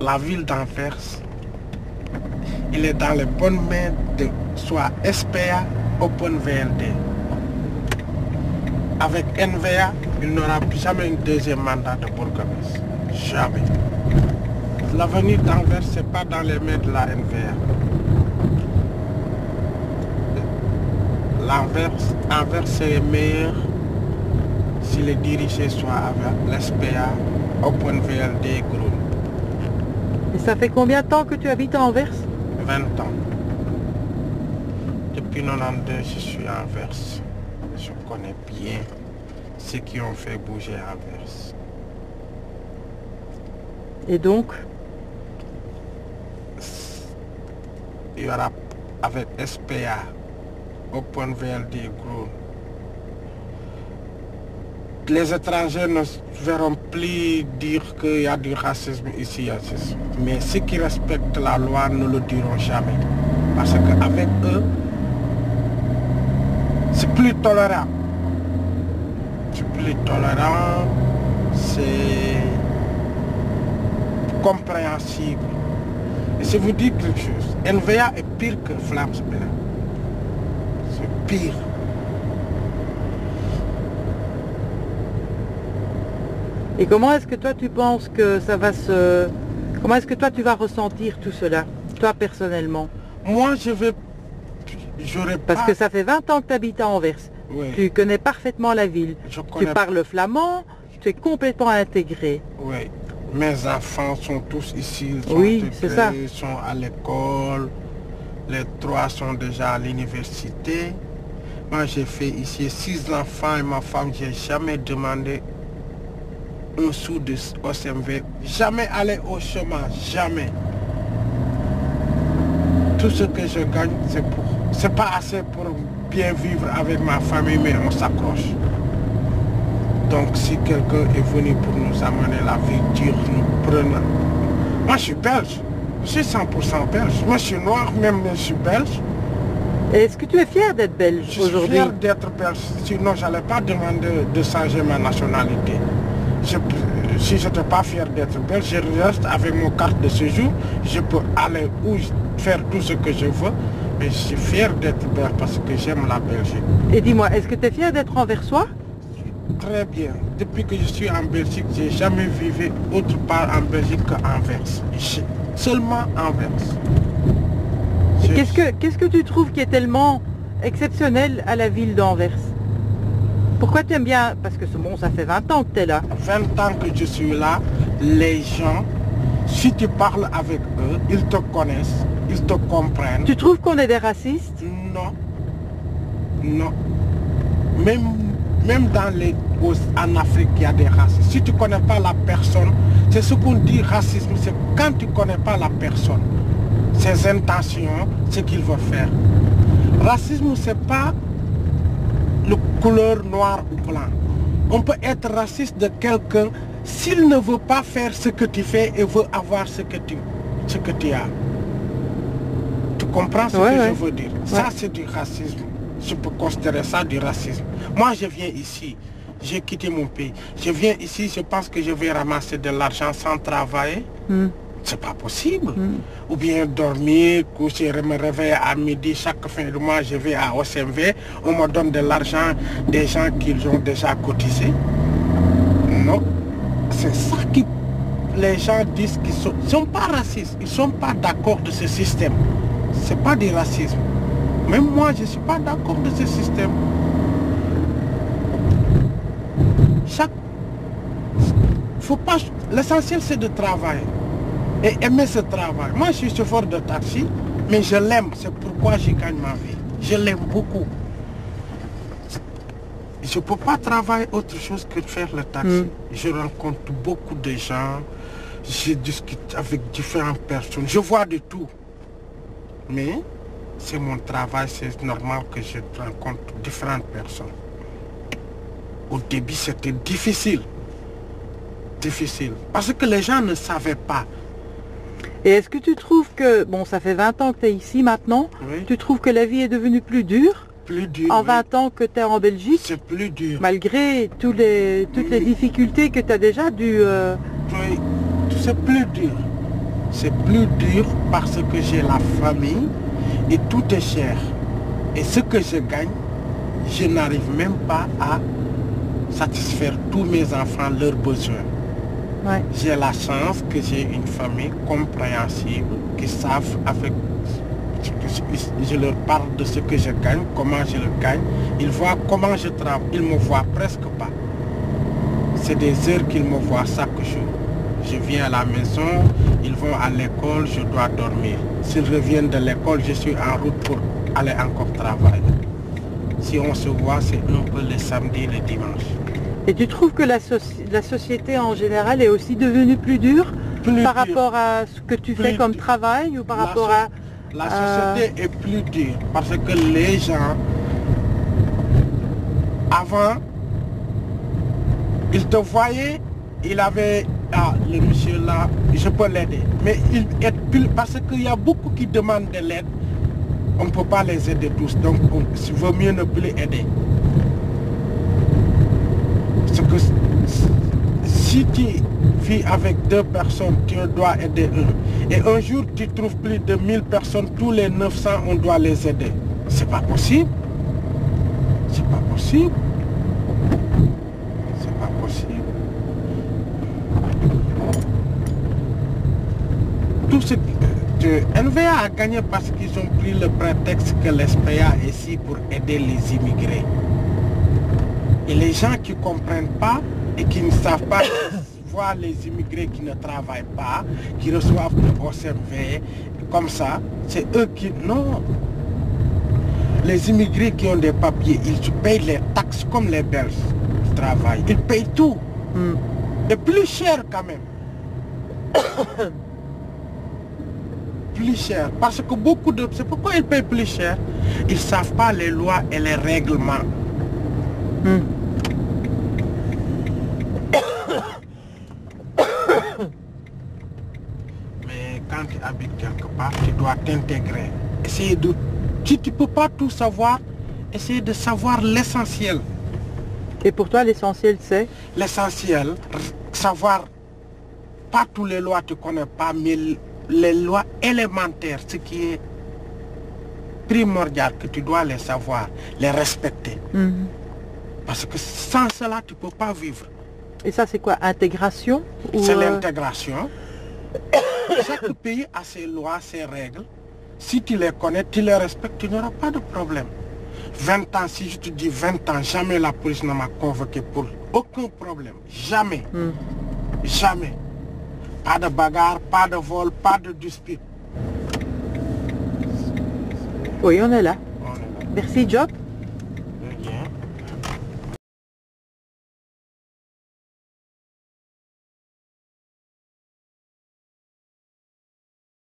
la ville d'Anvers, il est dans les bonnes mains de soit SPA, OpenVLD. Avec NVA, il n'aura jamais un deuxième mandat de bourgmestre. Jamais. L'avenir d'Anvers, ce n'est pas dans les mains de la NVA. Anvers c'est meilleur si les dirigés soient avec l'SPA, OpenVLD, Grun. Et ça fait combien de temps que tu habites à Anvers? 20 ans. Depuis 1992, je suis à Anvers. Je connais bien ceux qui ont fait bouger Anvers. Et donc? Il y aura avec SPA, OpenVLD, Grun. Les étrangers ne verront plus dire qu'il y a du racisme ici. Mais ceux qui respectent la loi ne le diront jamais. Parce qu'avec eux, c'est plus tolérant. C'est plus tolérant, c'est compréhensible. Et si vous dites quelque chose, NVA est pire que Flamme Spéciale. C'est pire. Et comment est-ce que toi tu penses que ça va se... Comment est-ce que toi tu vas ressentir tout cela, toi personnellement? Moi j'aurais pas... Parce que ça fait 20 ans que tu habites à Anvers. Oui. Tu connais parfaitement la ville. Tu parles flamand, tu es complètement intégré. Oui. Mes enfants sont tous ici. Oui, c'est ça. Ils sont à l'école. Les 3 sont déjà à l'université. Moi j'ai fait ici 6 enfants et ma femme, j'ai jamais demandé un sou de OSMV, jamais aller au chômage, jamais. Tout ce que je gagne, c'est pas assez pour bien vivre avec ma famille, mais on s'accroche. Donc si quelqu'un est venu pour nous amener la vie dure, nous prenons. Moi je suis belge, je suis 100% belge. Moi je suis noir, même je suis belge. Est-ce que tu es fier d'être belge aujourd'hui? Je suis fier d'être belge, sinon je n'allais pas demander de changer ma nationalité. Si je n'étais pas fier d'être belge, je reste avec mon carte de séjour, je peux aller où faire tout ce que je veux, mais je suis fier d'être belge parce que j'aime la Belgique. Et dis-moi, est-ce que tu es fier d'être anversois? Très bien. Depuis que je suis en Belgique, j'ai jamais vécu autre part en Belgique qu'Anvers. Seulement Anvers. Qu'est-ce que tu trouves qui est tellement exceptionnel à la ville d'Anvers? Pourquoi tu aimes bien? Parce que bon, ça fait 20 ans que tu es là. 20 ans que je suis là, les gens, si tu parles avec eux, ils te connaissent, ils te comprennent. Tu trouves qu'on est des racistes? Non. Non. Même en Afrique, il y a des racistes. Si tu ne connais pas la personne, c'est ce qu'on dit racisme, c'est quand tu ne connais pas la personne, ses intentions, ce qu'il veut faire. Racisme, c'est pas le couleur noir ou blanc. On peut être raciste de quelqu'un s'il ne veut pas faire ce que tu fais et veut avoir ce que tu as. Tu comprends ce que je veux dire? Ça, c'est du racisme. Je peux considérer ça du racisme. Moi, je viens ici. J'ai quitté mon pays. Je viens ici, je pense que je vais ramasser de l'argent sans travailler. C'est pas possible. Ou bien dormir, coucher, me réveiller à midi, chaque fin de mois, je vais à OSMV, on me donne de l'argent des gens qui ont déjà cotisé. Non. C'est ça que les gens disent qu'ils sont pas racistes. Ils ne sont pas d'accord de ce système. C'est pas du racisme. Même moi, je ne suis pas d'accord de ce système. Faut pas. L'essentiel, c'est de travailler. Et aimer ce travail. Moi, je suis chauffeur de taxi, mais je l'aime. C'est pourquoi je gagne ma vie. Je l'aime beaucoup. Je ne peux pas travailler autre chose que de faire le taxi. Je rencontre beaucoup de gens. Je discute avec différentes personnes. Je vois de tout. Mais c'est mon travail. C'est normal que je rencontre différentes personnes. Au début, c'était difficile. Difficile. Parce que les gens ne savaient pas. Et est-ce que tu trouves que, bon, ça fait 20 ans que tu es ici maintenant, tu trouves que la vie est devenue plus dure? Plus dur, en 20 ans que tu es en Belgique? C'est plus dur. Malgré toutes les difficultés que tu as déjà dû... Oui, c'est plus dur. c'est plus dur parce que j'ai la famille et tout est cher. Et ce que je gagne, je n'arrive même pas à satisfaire tous mes enfants leurs besoins. Ouais. J'ai la chance que j'ai une famille compréhensible qui savent avec... Je leur parle de ce que je gagne, comment je le gagne. Ils voient comment je travaille. Ils ne me voient presque pas. C'est des heures qu'ils me voient chaque jour. Je viens à la maison, ils vont à l'école, je dois dormir. S'ils reviennent de l'école, je suis en route pour aller encore travailler. Si on se voit, c'est un peu le samedi, le dimanche. Et tu trouves que la société en général est aussi devenue plus dure par rapport à ce que tu fais comme travail ou par rapport à... La société est plus dure parce que les gens, avant, ils te voyaient, il avait, le monsieur là, je peux l'aider. Mais il aide plus parce qu'il y a beaucoup qui demandent de l'aide. On ne peut pas les aider tous, donc il vaut mieux ne plus aider. Parce que si tu vis avec 2 personnes, tu dois aider un. Et un jour, tu trouves plus de 1000 personnes, tous les 900, on doit les aider. C'est pas possible. C'est pas possible. C'est pas possible. Tout ce que NVA a gagné parce qu'ils ont pris le prétexte que l'SPA est ici pour aider les immigrés. Et les gens qui ne comprennent pas et qui ne savent pas voir les immigrés qui ne travaillent pas, qui reçoivent le OCMV, comme ça, c'est eux qui... Non. Les immigrés qui ont des papiers, ils payent les taxes comme les Belges qui travaillent. Ils payent tout. Et plus cher quand même. Plus cher. Parce que beaucoup de... C'est pourquoi ils payent plus cher. Ils ne savent pas les lois et les règlements. Mais quand tu habites quelque part, tu dois t'intégrer. Essayer de... Si tu ne peux pas tout savoir, essayer de savoir l'essentiel. Et pour toi, l'essentiel, c'est? L'essentiel, savoir, pas toutes les lois tu ne connais pas, mais les lois élémentaires, ce qui est primordial, que tu dois les savoir, les respecter. Parce que sans cela, tu ne peux pas vivre. Et ça, c'est quoi? Intégration? C'est l'intégration. Chaque pays a ses lois, ses règles. Si tu les connais, tu les respectes, tu n'auras pas de problème. 20 ans, si je te dis 20 ans, jamais la police ne m'a convoqué pour aucun problème. Jamais. Jamais. Pas de bagarre, pas de vol, pas de dispute. Oui, on est là. On est là. Merci, Job.